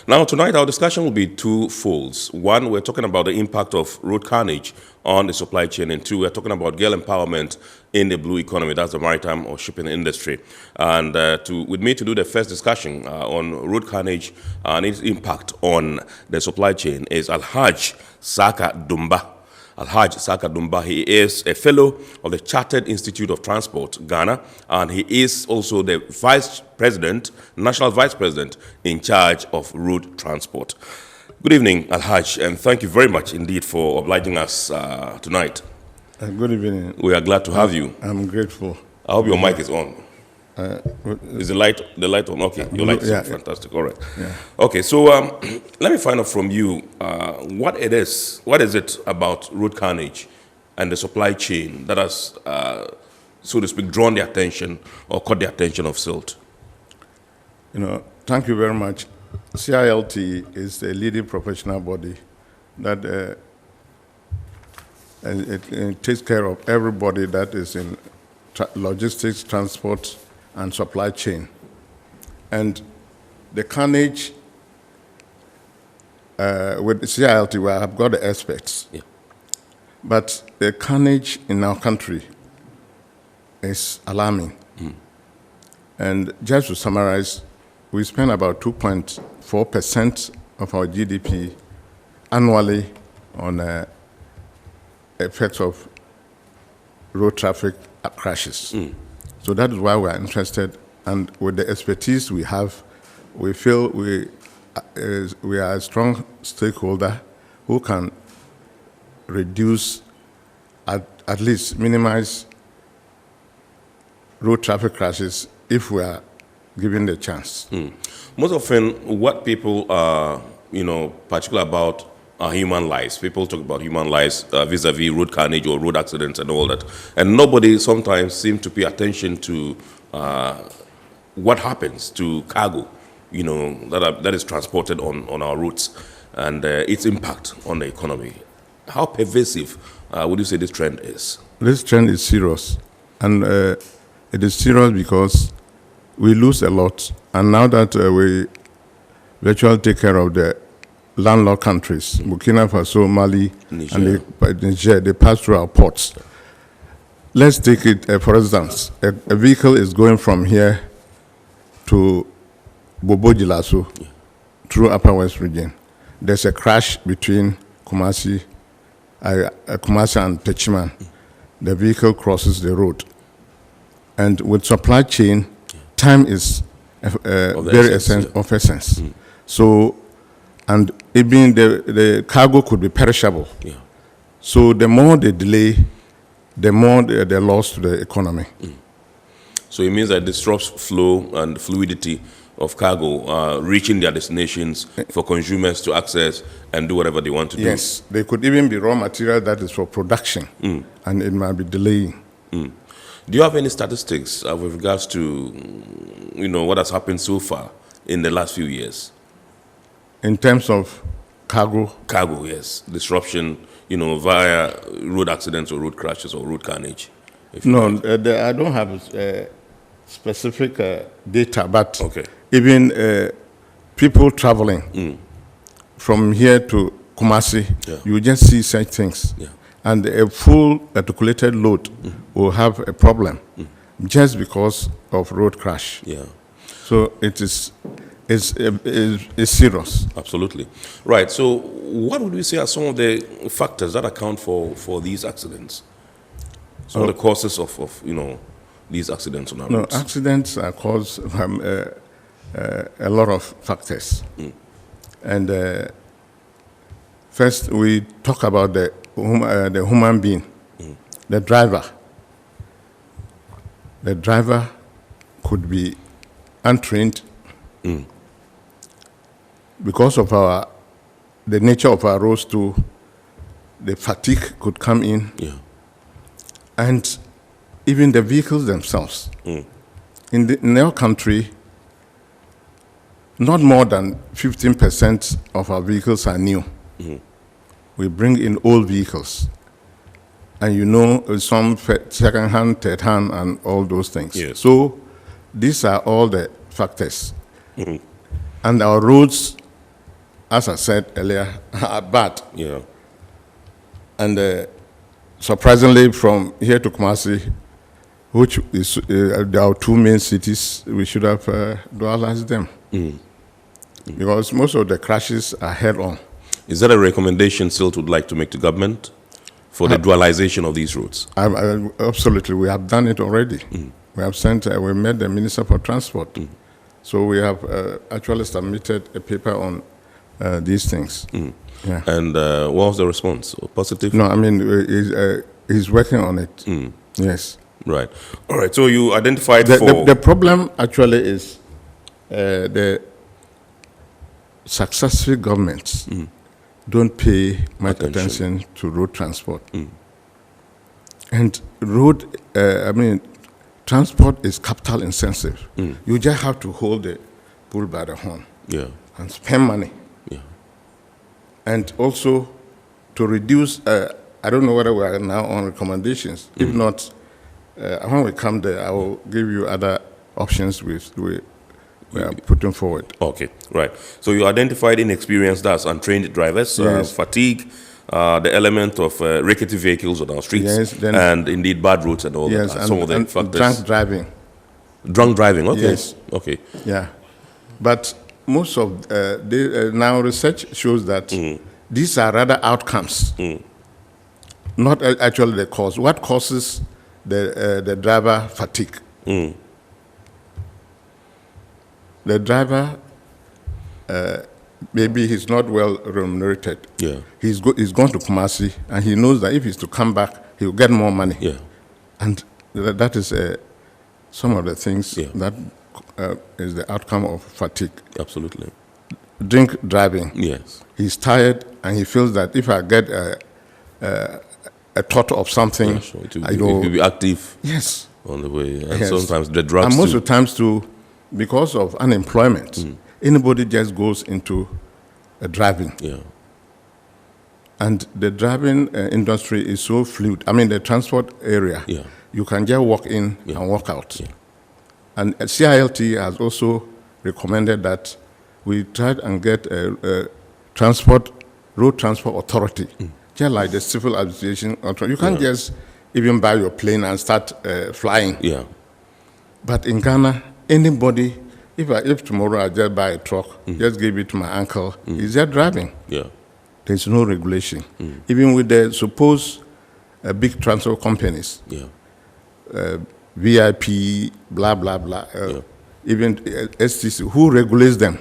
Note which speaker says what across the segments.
Speaker 1: Now, tonight, our discussion will be twofold. One, we're talking about the impact of road carnage on the supply chain, and two, we're talking about girl empowerment in the blue economy, that's the maritime or shipping industry. And with me to do the first discussion on road carnage and its impact on the supply chain is Alhaj Saka Dumba. Alhaj Saka Dumba, he is a fellow of the Chartered Institute of Transport, Ghana, and he is also the vice president, national vice president in charge of road transport. Good evening, Alhaj, and thank you very much indeed for obliging us tonight.
Speaker 2: Good evening.
Speaker 1: We are glad to have you.
Speaker 2: I'm grateful.
Speaker 1: I hope your mic is on. Is the light on? Okay, your light is on. Fantastic. All right.
Speaker 2: Yeah.
Speaker 1: Okay, so let me find out from you what is it about road carnage and the supply chain that has, so to speak, drawn the attention or caught the attention of SILT?
Speaker 2: Thank you very much. CILT is the leading professional body that it takes care of everybody that is in logistics, transport, and supply chain. And the carnage, with CILT, we have got the experts.
Speaker 1: Yeah.
Speaker 2: But the carnage in our country is alarming. And just to summarize, we spend about 2.4% of our GDP annually on effects of road traffic crashes. So that is why we are interested, and with the expertise we have, we feel we are a strong stakeholder who can reduce, at least minimize road traffic crashes if we are given the chance.
Speaker 1: Most often, what people are, particular about are human lives. People talk about human lives vis-a-vis road carnage or road accidents and all that. And nobody sometimes seems to pay attention to what happens to cargo, that is transported on our routes and its impact on the economy. How pervasive would you say this trend is?
Speaker 2: This trend is serious. And it is serious because we lose a lot. And now that we virtually take care of the landlocked countries, Burkina Faso, Mali,
Speaker 1: Niger.
Speaker 2: and Niger, they pass through our ports. Let's take it, for instance, a vehicle is going from here to Bobo-Dioulasso through Upper West region. There's a crash between Kumasi and Techiman. The vehicle crosses the road. And with supply chain, time is very essence. So, and even the cargo could be perishable.
Speaker 1: Yeah.
Speaker 2: So the more they delay, the more the loss to the economy.
Speaker 1: So it means that it disrupts flow and fluidity of cargo reaching their destinations for consumers to access and do whatever they want to do.
Speaker 2: Yes, they could even be raw material that is for production, and it might be delaying.
Speaker 1: Do you have any statistics with regards to, what has happened so far in the last few years?
Speaker 2: In terms of cargo?
Speaker 1: Cargo, yes. Disruption, via road accidents or road crashes or road carnage.
Speaker 2: No, I don't have specific data, but
Speaker 1: okay.
Speaker 2: Even people traveling from here to Kumasi, you just see such things.
Speaker 1: Yeah.
Speaker 2: And a full articulated load will have a problem just because of road crash.
Speaker 1: Yeah.
Speaker 2: So it is serious.
Speaker 1: Absolutely. Right. So what would we say are some of the factors that account for these accidents? Some of the causes of these accidents on our roads?
Speaker 2: Accidents are caused from a lot of factors. And first, we talk about the human being, the driver. The driver could be untrained because of the nature of our roads too. The fatigue could come in, and even the vehicles themselves. In our country, not more than 15% of our vehicles are new. We bring in old vehicles. And some second-hand, third-hand, and all those things.
Speaker 1: Yes.
Speaker 2: So these are all the factors. And our roads as I said earlier, are bad.
Speaker 1: Yeah.
Speaker 2: And surprisingly, from here to Kumasi, which is our two main cities, we should have dualized them. Because most of the crashes are head-on.
Speaker 1: Is that a recommendation still would like to make to government for the dualization of these routes?
Speaker 2: Absolutely. We have done it already. We have sent, we met the Minister for Transport. So we have actually submitted a paper on these things. Yeah.
Speaker 1: And what was the response? Positive?
Speaker 2: No, I mean, he's working on it. Yes.
Speaker 1: Right. All right. So you identified
Speaker 2: The problem actually is the successive governments don't pay much attention to road transport. And transport is capital intensive. You just have to hold the bull by the horn and spend money.
Speaker 1: Yeah.
Speaker 2: And also to reduce, I don't know whether we are now on recommendations. If not, when we come there, I will give you other options we are putting forward.
Speaker 1: Okay, right. So you identified inexperienced, that's untrained drivers, fatigue, the element of rickety vehicles on our streets, and indeed bad roads and all that.
Speaker 2: And
Speaker 1: some of the factors.
Speaker 2: Drunk driving.
Speaker 1: Drunk driving, okay.
Speaker 2: Yes.
Speaker 1: Okay.
Speaker 2: Yeah. But most of, now research shows that these are rather outcomes, not actually the cause. What causes the driver fatigue? The driver, maybe he's not well remunerated.
Speaker 1: Yeah.
Speaker 2: He's gone to Kumasi, and he knows that if he's to come back, he'll get more money.
Speaker 1: Yeah.
Speaker 2: And that is some of the things that is the outcome of fatigue.
Speaker 1: Absolutely.
Speaker 2: Drink driving.
Speaker 1: Yes.
Speaker 2: He's tired, and he feels that if I get a thought of something,
Speaker 1: it will be active.
Speaker 2: Yes.
Speaker 1: On the way, and sometimes the drugs.
Speaker 2: And most of the times too, because of unemployment, anybody just goes into driving.
Speaker 1: Yeah.
Speaker 2: And the driving industry is so fluid. I mean, the transport area, you can just walk in and walk out. Yeah. And CILT has also recommended that we try and get a road transport authority, just like the civil aviation authority. You can't just even buy your plane and start flying.
Speaker 1: Yeah.
Speaker 2: But in Ghana, anybody, if tomorrow I just buy a truck, just give it to my uncle, he's just driving.
Speaker 1: Yeah.
Speaker 2: There's no regulation. Even with the supposed big transport companies, VIP, blah, blah, blah, even STC, who regulates them?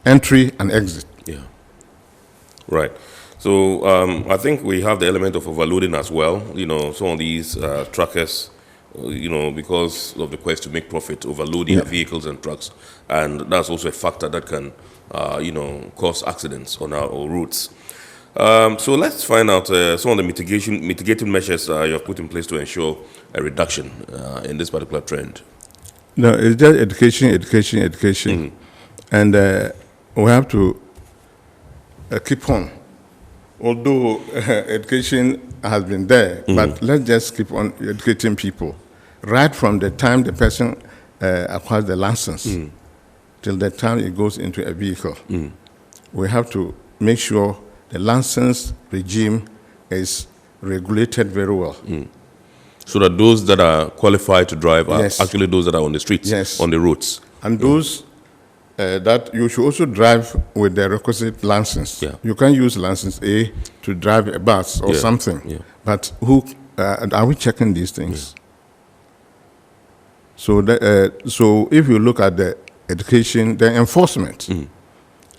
Speaker 2: Entry and exit.
Speaker 1: Yeah. Right. So I think we have the element of overloading as well. Some of these truckers, because of the quest to make profit, overloading vehicles and trucks. And that's also a factor that can, cause accidents on our routes. So let's find out some of the mitigating measures you have put in place to ensure a reduction in this particular trend.
Speaker 2: No, it's just education. And we have to keep on. Although education has been there, but let's just keep on educating people. Right from the time the person acquires the license till the time it goes into a vehicle. We have to make sure the license regime is regulated very well.
Speaker 1: So that those that are qualified to drive are actually those that are on the streets, on the roads.
Speaker 2: And those that you should also drive with the requisite license. You can use license A to drive a bus or something. But who are we checking these things? So, so if you look at the education, the enforcement,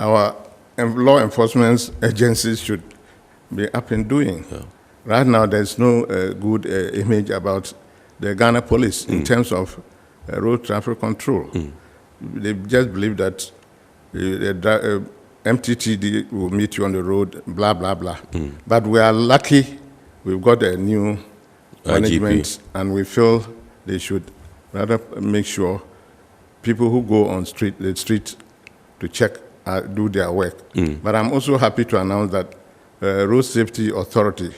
Speaker 2: our law enforcement agencies should be up and doing. Right now, there's no good image about the Ghana police in terms of road traffic control. They just believe that the MTTD will meet you on the road, blah, blah, blah. But we are lucky we've got a new management, and we feel they should rather make sure people who go on the street to check do their work. But I'm also happy to announce that Road Safety Authority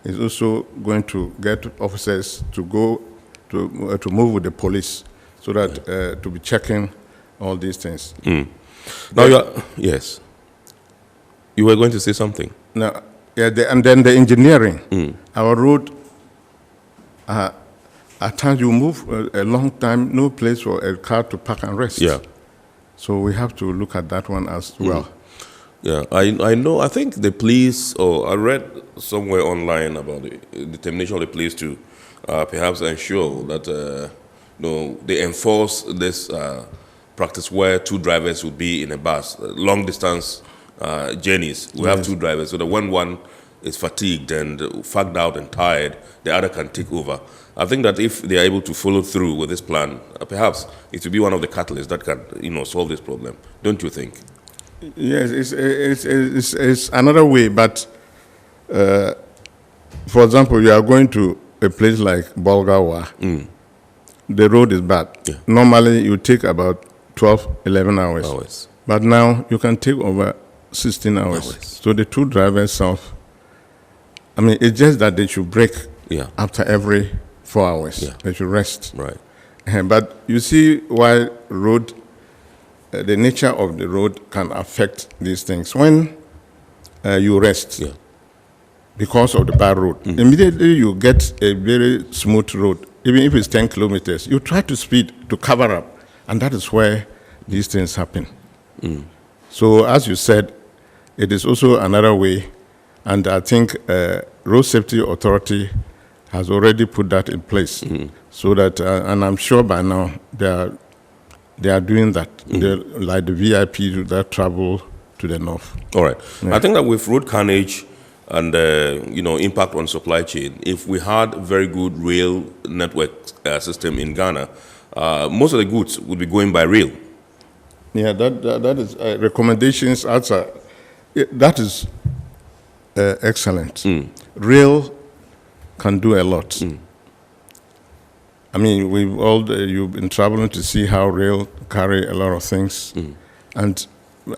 Speaker 2: is also going to get officers to go to move with the police so that to be checking all these things.
Speaker 1: Now, yes. You were going to say something.
Speaker 2: Now, yeah, and then the engineering. Our road, at times you move a long time, no place for a car to park and rest.
Speaker 1: Yeah.
Speaker 2: So we have to look at that one as well.
Speaker 1: Yeah, I know. I think the police, or I read somewhere online about the determination of the police to perhaps ensure that they enforce this practice where two drivers would be in a bus, long distance journeys. We have two drivers, so that when one is fatigued and fagged out and tired, the other can take over. I think that if they are able to follow through with this plan, perhaps it will be one of the catalysts that can, solve this problem. Don't you think?
Speaker 2: Yes, it's another way, but for example, you are going to a place like Bolgawa, the road is bad.
Speaker 1: Yeah.
Speaker 2: Normally, you take about 12, 11 hours. But now you can take over 16 hours. So the two drivers it's just that they should break after every 4 hours.
Speaker 1: Yeah.
Speaker 2: They should rest.
Speaker 1: Right.
Speaker 2: But you see why the nature of the road can affect these things. When you rest because of the bad road, immediately you get a very smooth road. Even if it's 10 kilometers, you try to speed to cover up, and that is where these things happen. So as you said, it is also another way, and I think Road Safety Authority has already put that in place, so that, and I'm sure by now they are doing that, like the VIP that travel to the north.
Speaker 1: All right.
Speaker 2: Yeah.
Speaker 1: I think that with road carnage and impact on supply chain, if we had very good rail network system in Ghana, most of the goods would be going by rail.
Speaker 2: Yeah, that is recommendations outside. That is excellent. Rail can do a lot. I mean, you've been traveling to see how rail carry a lot of things, and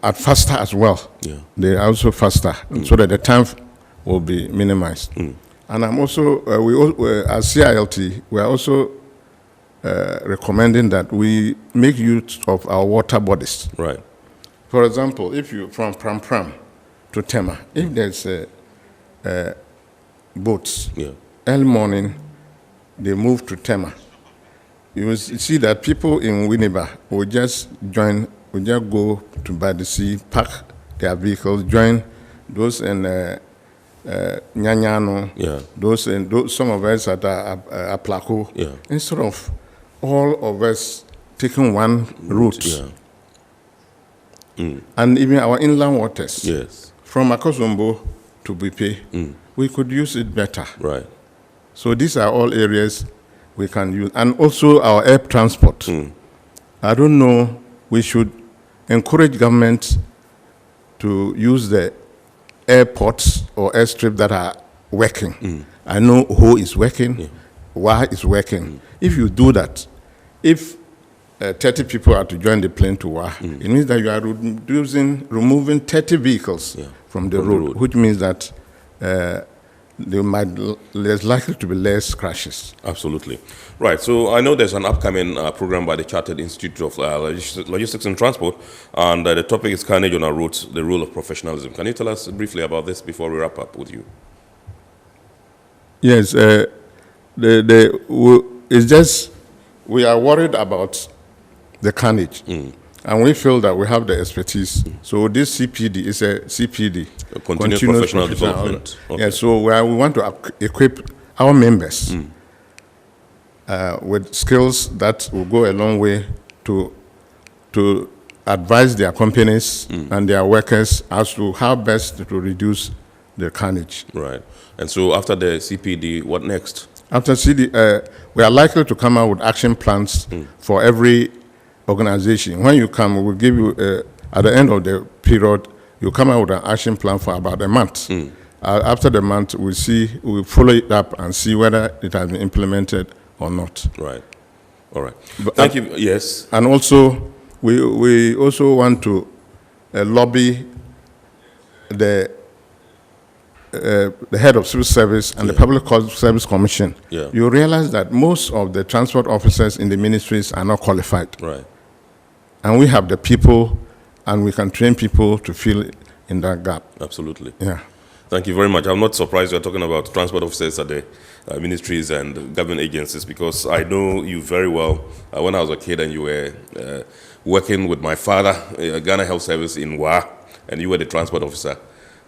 Speaker 2: at faster as well.
Speaker 1: Yeah.
Speaker 2: They are also faster, so that the time will be minimized. And I'm also, as CILT, we are also recommending that we make use of our water bodies.
Speaker 1: Right.
Speaker 2: For example, if you from Pram Pram to Tema, if there's boats, early morning, they move to Tema. You will see that people in Winneba will just go to by the sea, park their vehicles, join those in Nyanyano, those some of us at Aplako, instead of all of us taking one route. And even our inland waters, from Akosombo to Bipe, we could use it better.
Speaker 1: Right.
Speaker 2: So these are all areas we can use. And also our air transport. I don't know, we should encourage government to use the airports or airstrips that are working. I know who is working, why is working. If you do that, if 30 people are to join the plane to Wa, it means that you are removing 30 vehicles from the road, which means that there's likely to be less crashes.
Speaker 1: Absolutely. Right. So I know there's an upcoming program by the Chartered Institute of Logistics and Transport, and the topic is Carnage on our roads, the role of professionalism. Can you tell us briefly about this before we wrap up with you?
Speaker 2: Yes. It's just we are worried about the carnage. And we feel that we have the expertise. So this CPD is a CPD.
Speaker 1: Continuous professional development.
Speaker 2: Okay. Yeah, so we want to equip our members with skills that will go a long way to advise their companies and their workers as to how best to reduce the carnage.
Speaker 1: Right. And so after the CPD, what next?
Speaker 2: After CD, we are likely to come out with action plans for every organization. When you come, we will give you, at the end of the period, you come out with an action plan for about a month. After the month, we'll follow it up and see whether it has been implemented or not.
Speaker 1: Right. All right. Thank you. Yes.
Speaker 2: And also, we also want to lobby the head of civil service and the Public Service Commission. You realize that most of the transport officers in the ministries are not qualified.
Speaker 1: Right.
Speaker 2: And we have the people, and we can train people to fill in that gap.
Speaker 1: Absolutely.
Speaker 2: Yeah.
Speaker 1: Thank you very much. I'm not surprised you're talking about transport officers at the ministries and government agencies, because I know you very well. When I was a kid and you were working with my father, Ghana Health Service in Wa, and you were the transport officer,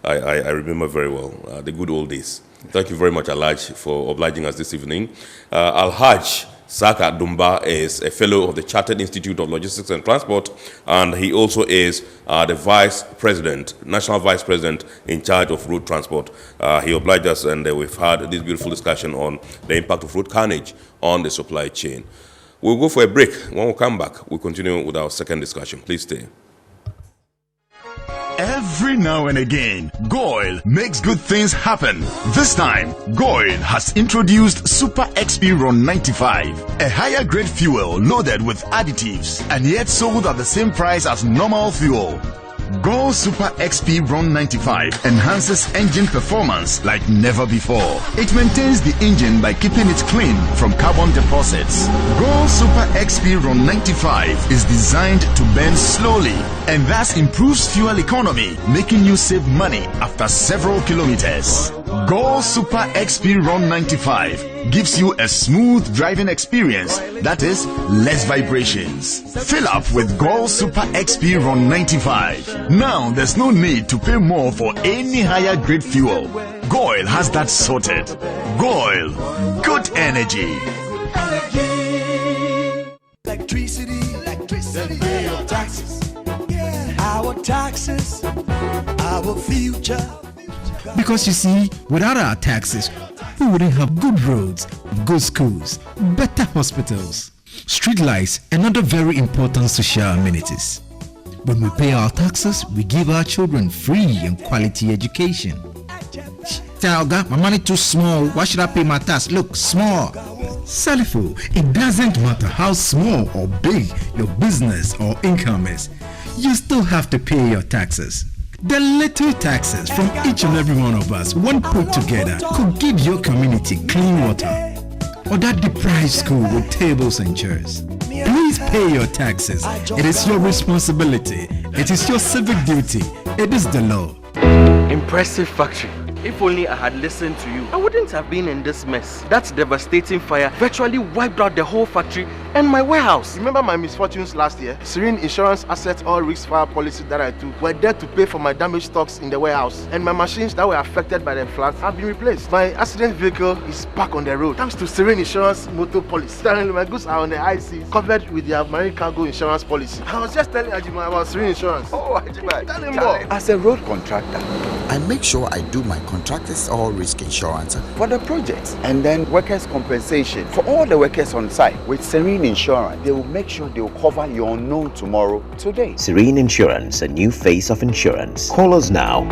Speaker 1: I remember very well the good old days. Thank you very much, Alhaj, for obliging us this evening. Alhaj Saka Dumba is a fellow of the Chartered Institute of Logistics and Transport, and he also is the vice president, national vice president in charge of road transport. He obliged us, and we've had this beautiful discussion on the impact of road carnage on the supply chain. We'll go for a break. When we come back, we'll continue with our second discussion. Please stay.
Speaker 3: Every now and again, Goil makes good things happen. This time, Goil has introduced Super XP Ron 95, a higher grade fuel loaded with additives and yet sold at the same price as normal fuel. Goil Super XP Ron 95 enhances engine performance like never before. It maintains the engine by keeping it clean from carbon deposits. Goil Super XP Ron 95 is designed to burn slowly and thus improves fuel economy, making you save money after several kilometers. Goil Super XP Ron 95 gives you a smooth driving experience, that is, less vibrations. Fill up with Goil Super XP Ron 95. Now there's no need to pay more for any higher grade fuel. Goil has that sorted. Goil, good energy.
Speaker 4: Electricity, then pay your taxes. Our taxes, our future.
Speaker 5: Because you see, without our taxes, we wouldn't have good roads, good schools, better hospitals, street lights, and other very important social amenities. When we pay our taxes, we give our children free and quality education. Tell God, my money too small. Why should I pay my tax? Look, small. Salifo, it doesn't matter how small or big your business or income is. You still have to pay your taxes. The little taxes from each and every one of us, when put together, could give your community clean water, or that deprived school with tables and chairs. Please pay your taxes. It is your responsibility. It is your civic duty. It is the law.
Speaker 6: Impressive factory. If only I had listened to you, I wouldn't have been in this mess. That devastating fire virtually wiped out the whole factory and my warehouse.
Speaker 7: Remember my misfortunes last year? Serene Insurance Asset All Risk Fire policy that I took were there to pay for my damaged stocks in the warehouse, and my machines that were affected by the floods have been replaced. My accident vehicle is back on the road thanks to Serene Insurance Motor Policy. Currently, my goods are on the IC, covered with their marine cargo insurance policy. I was just telling Ajima about Serene Insurance.
Speaker 6: Oh, Ajima,
Speaker 7: tell him more.
Speaker 8: As a road contractor, I make sure I do my contractors all risk insurance for the projects, and then workers' compensation for all the workers on site. With Serene Insurance, they will make sure they will cover your unknown tomorrow today.
Speaker 9: Serene Insurance, a new face of insurance. Call us now